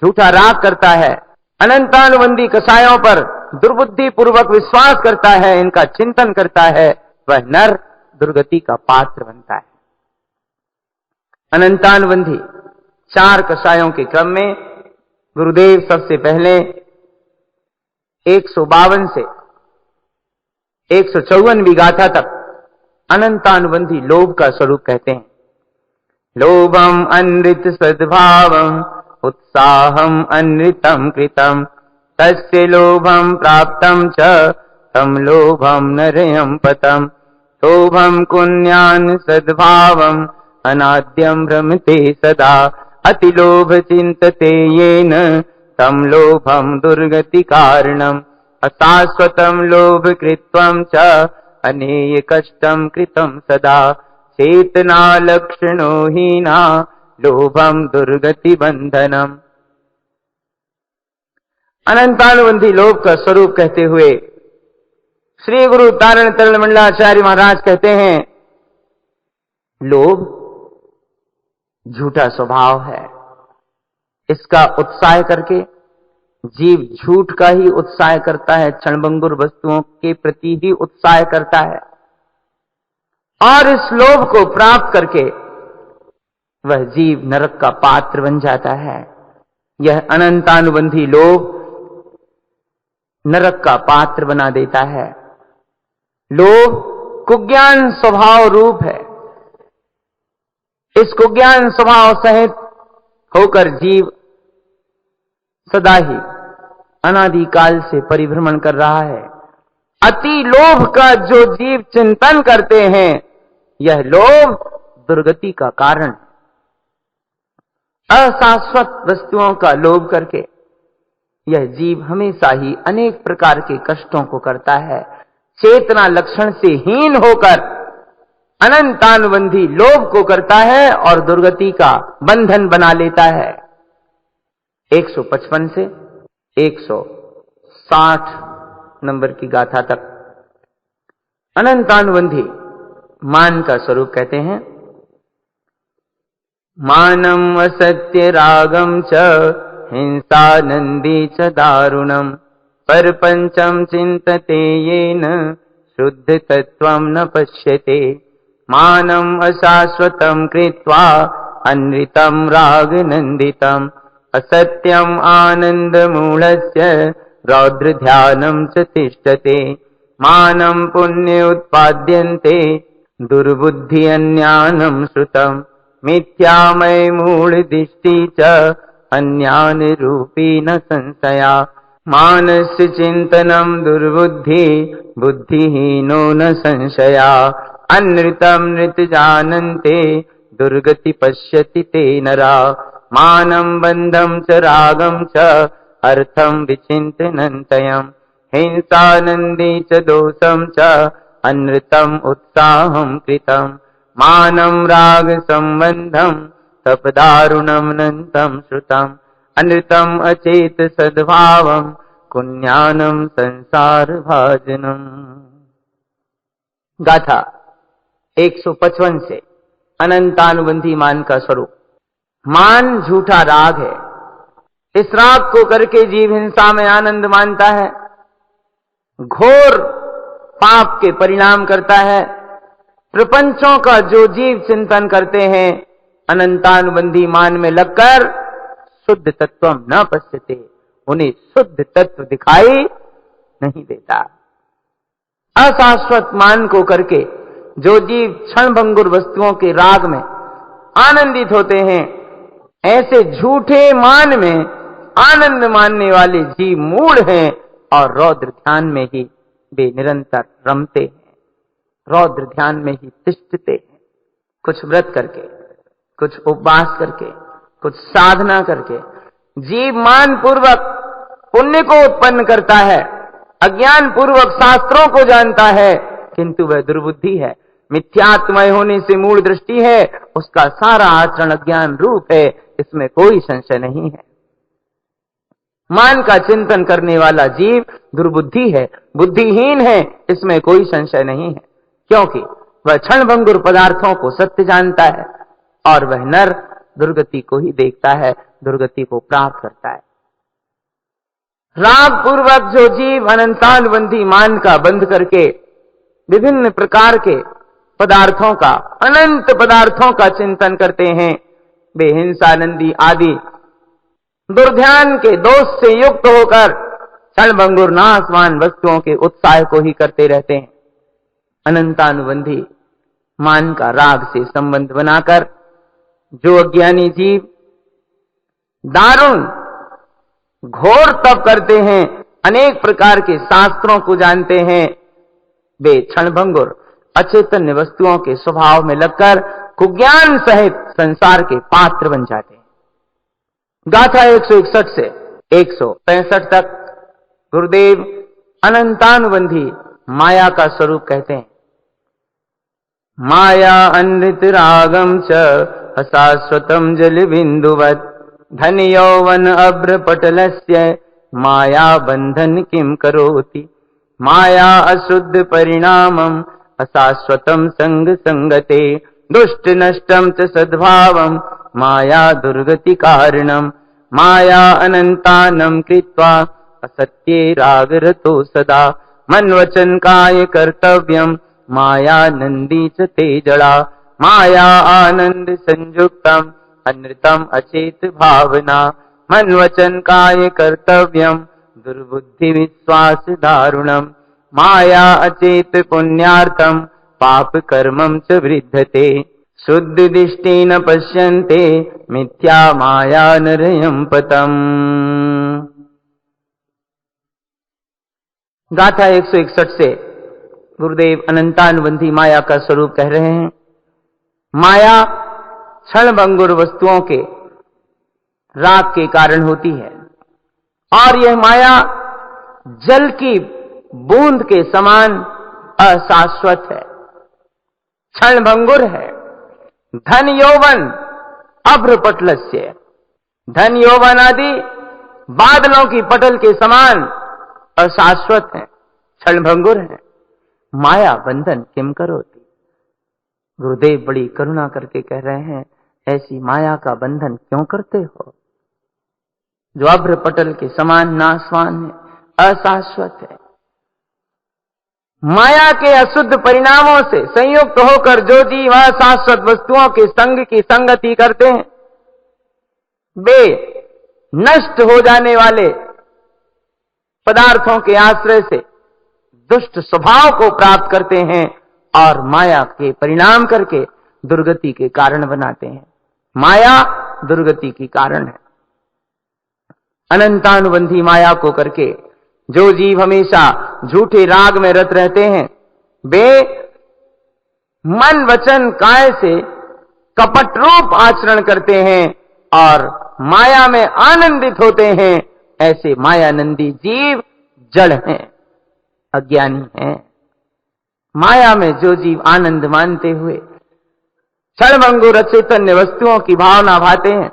झूठा राग करता है, अनंतानुबंधी कषायों पर दुर्बुद्धि पूर्वक विश्वास करता है, इनका चिंतन करता है, वह नर दुर्गति का पात्र बनता है। अनंतानुबंधी 4 कषायों के क्रम में गुरुदेव सबसे पहले 152 से 154वीं गाथा तक अनंतानुबंधी लोभ का स्वरूप कहते हैं। लोभम अनृत सद्भावम उत्साहम अनृतम कृतम तस्य लोभम प्राप्तम च तम लोभम नरयम पतम लोभम पुण्यान सद्भावम अनाद्यम भ्रमते सदा अतिलोभ चिंतते येन तम लोभम दुर्गति कारणम अशाश्वतम लोभ कृत्वम च अनेय कष्टम कृतम सदा चेतना लक्षणो हीना लोभम दुर्गति बंधनम। अनंतानुबंधी लोभ का स्वरूप कहते हुए श्री गुरु तारण तरण मंडलाचार्य महाराज कहते हैं, लोभ झूठा स्वभाव है। इसका उत्साह करके जीव झूठ का ही उत्साह करता है, क्षणभंगुर वस्तुओं के प्रति ही उत्साह करता है, और इस लोभ को प्राप्त करके वह जीव नरक का पात्र बन जाता है। यह अनंतानुबंधी लोभ नरक का पात्र बना देता है। लोभ कुज्ञान स्वभाव रूप है। इस कुज्ञान स्वभाव सहित होकर जीव सदा ही अनादिकाल से परिभ्रमण कर रहा है। अति लोभ का जो जीव चिंतन करते हैं, यह लोभ दुर्गति का कारण। अशाश्वत वस्तुओं का लोभ करके यह जीव हमेशा ही अनेक प्रकार के कष्टों को करता है। चेतना लक्षण से हीन होकर अनंतानुबंधी लोभ को करता है और दुर्गति का बंधन बना लेता है। 155 से 160 नंबर की गाथा तक अनंतानुबंधी मान का स्वरूप कहते हैं। मानम असत्य रागम च हिंसा नंदी च दारुणम परपंचम चिंतते येन शुद्ध तत्वम न पश्यते मानम अशाश्वतम कृत्वा अनृतम राग नंदितम असत्यम आनंद मूलस्य रौद्र ध्यानम च तिष्ठते मानम पुण्य उत्पाद्यन्ते दुर्बुद्धि अन्यानम श्रुतम मिथ्यामय मूल दिष्टि च अन्यान रूपेण संशया। मानस्य चिंतनम दुर्बुद्धि बुद्धिहीनो न संशया। अनृतम नृत जानन्ते दुर्गति पश्यति ते नरा। मानं बंधम च रागम च अर्थम विचिन्तयन्तम्। हिंसानंदी च दोषम च अनृतम उत्साहम कृतम। मानं राग संबंधम तपदारुणम नंतम श्रुतम। अनृतम अचेत सद्भावम पुण्यानम संसार भाजनम। गाथा 155 से अनंतानुबंधी मान का स्वरूप। मान झूठा राग है। इस राग को करके जीव हिंसा में आनंद मानता है, घोर पाप के परिणाम करता है। प्रपंचों का जो जीव चिंतन करते हैं अनंतानुबंधी मान में लगकर शुद्ध तत्वम न पश्यते, उन्हें शुद्ध तत्व दिखाई नहीं देता। अशाश्वत मान को करके जो जीव क्षणभंगुर वस्तुओं के राग में आनंदित होते हैं, ऐसे झूठे मान में आनंद मानने वाले जीव मूढ़ हैं और रौद्र ध्यान में ही वे निरंतर रमते हैं, रौद्र ध्यान में ही तिष्ठते हैं। कुछ व्रत करके, कुछ उपवास करके, कुछ साधना करके जीव मान पूर्वक पुण्य को उत्पन्न करता है, अज्ञान पूर्वक शास्त्रों को जानता है, किंतु वह दुर्बुद्धि है, मिथ्यात्मय होने से मूढ़ दृष्टि है, उसका सारा आचरण अज्ञान रूप है, इसमें कोई संशय नहीं है। मान का चिंतन करने वाला जीव दुर्बुद्धि है, बुद्धिहीन है, इसमें कोई संशय नहीं है, क्योंकि वह क्षणभंगुर पदार्थों को सत्य जानता है और वह नर दुर्गति को ही देखता है, दुर्गति को प्राप्त करता है। राग पूर्वक जो जीव अनंतानुबंधी मान का बंध करके विभिन्न प्रकार के पदार्थों का, अनंत पदार्थों का चिंतन करते हैं, वे हिंसानंदी आदि दुर्ध्यान के दोष से युक्त होकर क्षणभंगुर नाशवान वस्तुओं के उत्साह को ही करते रहते हैं। अनंतानुबंधी मान का राग से संबंध बनाकर जो अज्ञानी जीव दारुण घोर तप करते हैं, अनेक प्रकार के शास्त्रों को जानते हैं, वे क्षणभंगुर अचेतन्य वस्तुओं के स्वभाव में लगकर कुज्ञान सहित संसार के पात्र बन जाते हैं। गाथा 161 से 165 तक गुरुदेव अनंतानुबंधी माया का स्वरूप कहते हैं। माया अनृत रागम च अशाश्वतम जल बिंदुवत्। धन यौवन अभ्र पटलस्य माया बंधन किम करोति। माया अशुद्ध परिणामम अशाश्वतम संग संगते। दुष्ट नष्टम च सद्भावम माया दुर्गति कारणम। माया अनंतानं कृत्वा असत्ये रागरतो सदा। मन वचन काय कर्तव्यम मायानंदी च ते जड़ा। माया आनंद संयुक्तम अनृतम अचेत भावना। मन वचन काय कर्तव्यम दुर्बुद्धि विश्वास दारुणम। माया अचेत पुण्यार्थम पाप कर्मम च वृद्धते। शुद्ध दृष्टि न पश्यन्ते मिथ्या माया नरयम पतम। गाथा 161 से गुरुदेव अनंतानुबंधी माया का स्वरूप कह रहे हैं। माया क्षणभंगुर वस्तुओं के राग के कारण होती है और यह माया जल की बूंद के समान अशाश्वत है, क्षणभंगुर है। धन यौवन अभ्र पटलस्य। धन यौवन आदि बादलों की पटल के समान अशाश्वत है, क्षणभंगुर है। माया बंधन किम करोति। गुरुदेव बड़ी करुणा करके कह रहे हैं, ऐसी माया का बंधन क्यों करते हो, जो अभ्र पटल के समान नाशवान है, अशाश्वत है। माया के अशुद्ध परिणामों से संयुक्त होकर जो जीव अशाश्वत वस्तुओं के संग की संगति करते हैं, वे नष्ट हो जाने वाले पदार्थों के आश्रय से दुष्ट स्वभाव को प्राप्त करते हैं और माया के परिणाम करके दुर्गति के कारण बनाते हैं। माया दुर्गति की कारण है। अनंतानुबंधी माया को करके जो जीव हमेशा झूठे राग में रत रहते हैं, वे मन वचन काय से कपट रूप आचरण करते हैं और माया में आनंदित होते हैं। ऐसे मायानंदी जीव जड़ हैं, अज्ञानी हैं। माया में जो जीव आनंद मानते हुए क्षणभंगुर अचैतन्य वस्तुओं की भावना भाते हैं,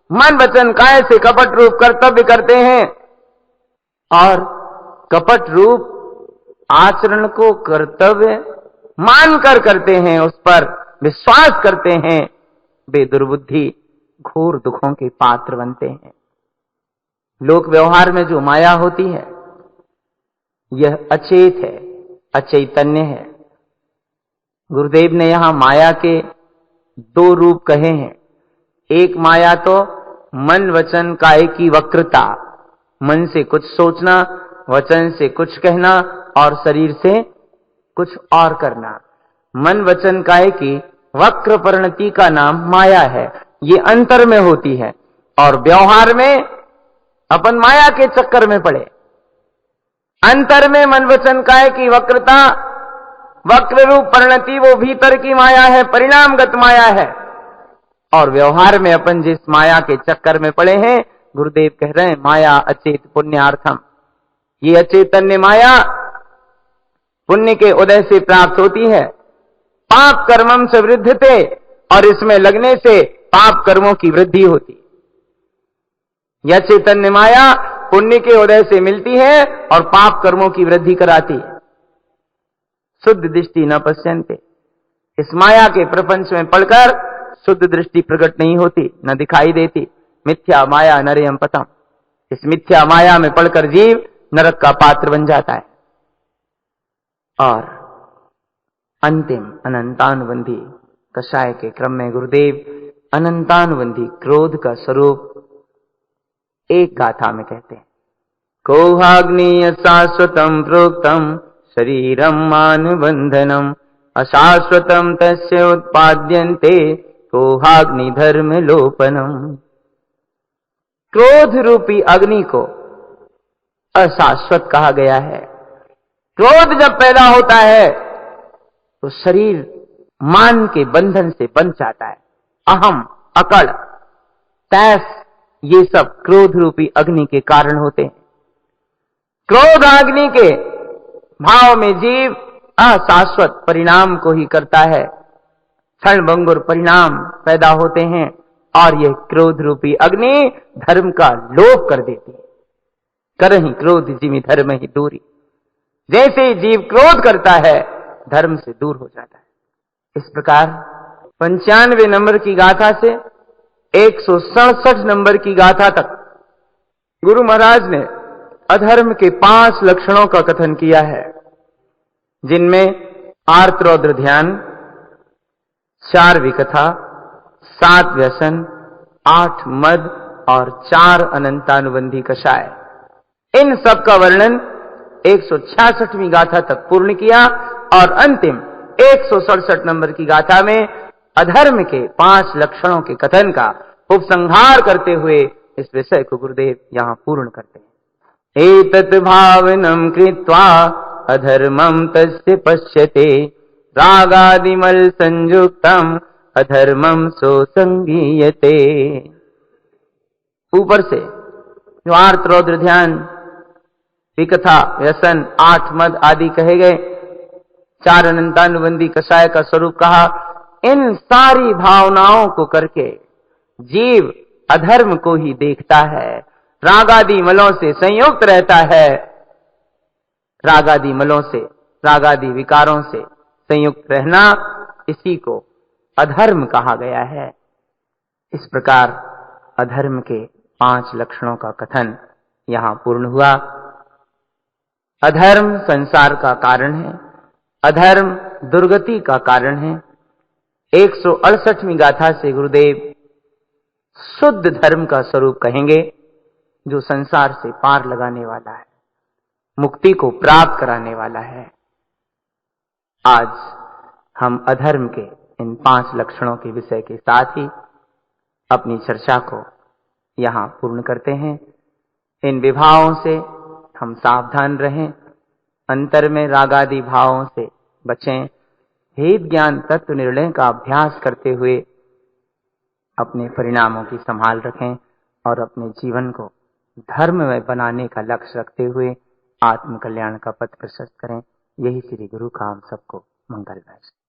मन वचन काय से कपट रूप कर्तव्य करते हैं और कपट रूप आचरण को कर्तव्य मानकर करते हैं, उस पर विश्वास करते हैं, वे दुर्बुद्धि घोर दुखों के पात्र बनते हैं। लोक व्यवहार में जो माया होती है यह अचेत है, अचैतन्य है। गुरुदेव ने यहां माया के दो रूप कहे हैं। एक माया तो मन वचन काय की वक्रता, मन से कुछ सोचना, वचन से कुछ कहना और शरीर से कुछ और करना। मन वचन काय की वक्र परिणति का नाम माया है। ये अंतर में होती है और व्यवहार में अपन माया के चक्कर में पड़े। अंतर में मन वचन काय की वक्रता, वक्र रूप परिणति, वो भीतर की माया है, परिणामगत माया है। और व्यवहार में अपन जिस माया के चक्कर में पड़े हैं, गुरुदेव कह रहे हैं माया अचेत पुण्यार्थम। ये अचैतन्य माया पुण्य के उदय से प्राप्त होती है। पाप कर्मम से वृद्धते, और इसमें लगने से पाप कर्मों की वृद्धि होती। यह चैतन्य माया पुण्य के उदय से मिलती है और पाप कर्मों की वृद्धि कराती है। शुद्ध दृष्टि न पश्यन्ते, इस माया के प्रपंच में पढ़कर शुद्ध दृष्टि प्रकट नहीं होती, न दिखाई देती। मिथ्या माया नरेयम पतम, इस मिथ्या माया में पढ़कर जीव नरक का पात्र बन जाता है। और अंतिम अनंतानुबंधी कषाय के क्रम में गुरुदेव अनंतानुबंधी क्रोध का स्वरूप एक गाथा में कहते हैं। कोहाग्निय शाश्वतम प्रोक्तम शरीरम मान बंधनम अशाश्वतम तस्य उत्पाद्यन्ते कोहाग्नि धर्म लोपनम। क्रोध रूपी अग्नि को अशाश्वत कहा गया है। क्रोध जब पैदा होता है तो शरीर मान के बंधन से बंध जाता है। अहम, अकड़, तैस, ये सब क्रोध रूपी अग्नि के कारण होते हैं। क्रोध अग्नि के भाव में जीव अशाश्वत परिणाम को ही करता है। क्षणभंगुर परिणाम पैदा होते हैं और यह क्रोध रूपी अग्नि धर्म का लोप कर देती है। करहि क्रोध जिमि धर्म ही दूरी, जैसे ही जीव क्रोध करता है धर्म से दूर हो जाता है। इस प्रकार 95 नंबर की गाथा से 167 नंबर की गाथा तक गुरु महाराज ने अधर्म के 5 लक्षणों का कथन किया है, जिनमें आर्तरौद्र ध्यान, 4 विकथा, 7 व्यसन, 8 मद और 4 अनंतानुबंधी कषाय। इन सब का वर्णन 166वीं गाथा तक पूर्ण किया और अंतिम 167 नंबर की गाथा में अधर्म के 5 लक्षणों के कथन का उपसंहार करते हुए इस विषय को गुरुदेव यहां पूर्ण करते हैं। एतत् भावनम कृत्वा अधर्मम तस्य पश्यते रागादिमल संयुक्तम अधर्मम सो संगीयते। ऊपर से जो आर्तरौद्र ध्यान, विकथा, व्यसन, 8 मद आदि कहे गए, 4 अनंतानुबंधी कषाय का स्वरूप कहा, इन सारी भावनाओं को करके जीव अधर्म को ही देखता है, रागादि मलों से संयुक्त रहता है। रागादि मलों से, रागादि विकारों से संयुक्त रहना, इसी को अधर्म कहा गया है। इस प्रकार अधर्म के 5 लक्षणों का कथन यहां पूर्ण हुआ। अधर्म संसार का कारण है, अधर्म दुर्गति का कारण है। 168वीं गाथा से गुरुदेव शुद्ध धर्म का स्वरूप कहेंगे, जो संसार से पार लगाने वाला है, मुक्ति को प्राप्त कराने वाला है। आज हम अधर्म के इन 5 लक्षणों के विषय के साथ ही अपनी चर्चा को यहां पूर्ण करते हैं। इन विभावों से हम सावधान रहें, अंतर में रागादि भावों से बचें, भेद ज्ञान तत्व निर्णय का अभ्यास करते हुए अपने परिणामों की संभाल रखें और अपने जीवन को धर्ममय बनाने का लक्ष्य रखते हुए आत्म कल्याण का पथ प्रशस्त करें। यही श्री गुरु का हम सबको मंगलमय।